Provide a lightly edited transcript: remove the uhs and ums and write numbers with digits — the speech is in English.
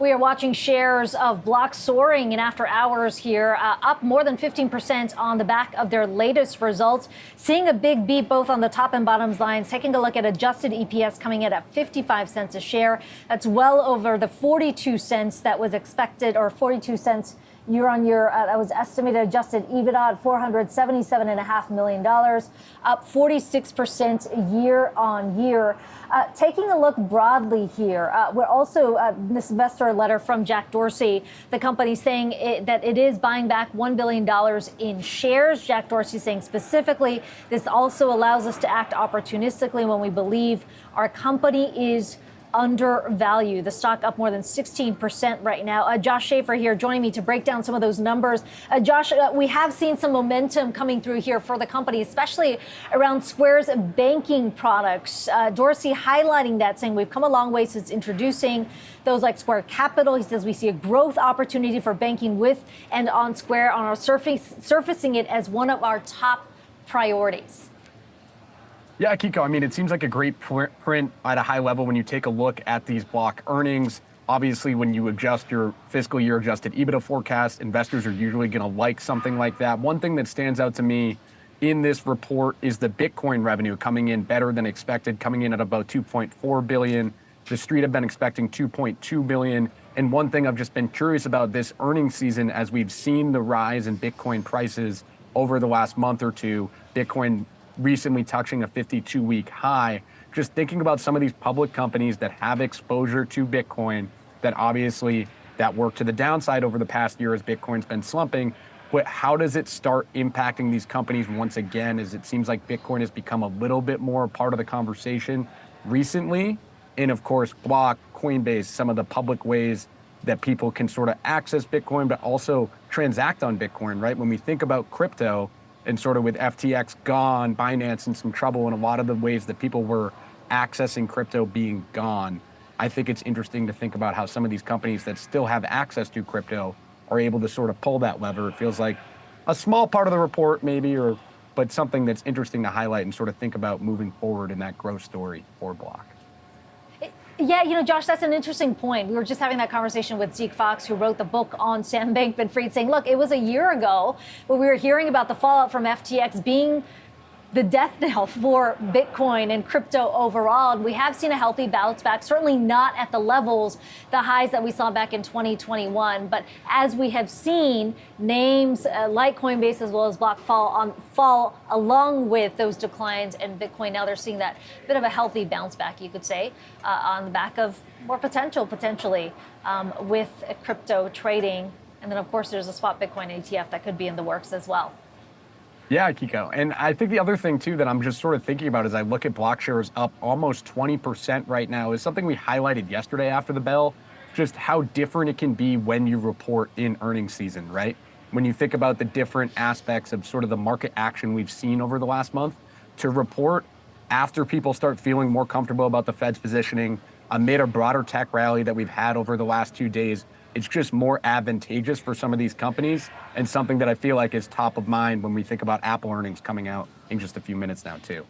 We are watching shares of Block soaring in after hours here, up more than 15% on the back of their latest results. Seeing a big beat both on the top and bottom lines. Taking a look at adjusted EPS coming in at 55 cents a share. That's well over the 42 cents that was expected, or 42 cents year on year. That was estimated adjusted EBITDA at $477.5 million, up 46% year on year. Taking a look broadly here, we're also this investor letter from Jack Dorsey, the company saying that it is buying back $1 billion in shares. Jack Dorsey saying specifically, this also allows us to act opportunistically when we believe our company is undervalued. The stock up more than 16% right now. Josh Schaefer here joining me to break down some of those numbers. Josh, we have seen some momentum coming through here for the company, especially around Square's banking products. Dorsey highlighting that, saying we've come a long way since introducing those like Square Capital. He says we see a growth opportunity for banking with and on Square, on our surfacing it as one of our top priorities. Yeah, Kiko, I mean, it seems like a great print at a high level when you take a look at these Block earnings. Obviously, when you adjust your fiscal year adjusted EBITDA forecast, investors are usually going to like something like that. One thing that stands out to me in this report is the Bitcoin revenue coming in better than expected, coming in at about 2.4 billion. The street have been expecting 2.2 billion. And one thing I've just been curious about this earnings season, as we've seen the rise in Bitcoin prices over the last month or two, Bitcoin recently touching a 52-week high, just thinking about some of these public companies that have exposure to Bitcoin, that obviously that worked to the downside over the past year as Bitcoin's been slumping. But how does it start impacting these companies once again, as it seems like Bitcoin has become a little bit more a part of the conversation recently? And of course, Block, Coinbase, some of the public ways that people can sort of access Bitcoin, but also transact on Bitcoin, right? When we think about crypto, and sort of with FTX gone, Binance in some trouble, and a lot of the ways that people were accessing crypto being gone, I think it's interesting to think about how some of these companies that still have access to crypto are able to sort of pull that lever. It feels like a small part of the report maybe, but something that's interesting to highlight and sort of think about moving forward in that growth story for Block. Yeah, Josh, that's an interesting point. We were just having that conversation with Zeke Fox, who wrote the book on Sam Bankman-Fried, saying, look, it was a year ago when we were hearing about the fallout from FTX being the death knell for Bitcoin and crypto overall. And we have seen a healthy bounce back, certainly not at the levels, the highs that we saw back in 2021. But as we have seen, names like Coinbase as well as Block fall along with those declines, and Bitcoin now they're seeing that bit of a healthy bounce back, you could say, on the back of more potentially with crypto trading. And then, of course, there's a spot Bitcoin ETF that could be in the works as well. Yeah, Kiko. And I think the other thing, too, that I'm just sort of thinking about as I look at Block shares up almost 20% right now is something we highlighted yesterday after the bell, just how different it can be when you report in earnings season, right? When you think about the different aspects of sort of the market action we've seen over the last month, to report after people start feeling more comfortable about the Fed's positioning amid a broader tech rally that we've had over the last 2 days, it's just more advantageous for some of these companies, and something that I feel like is top of mind when we think about Apple earnings coming out in just a few minutes now, too.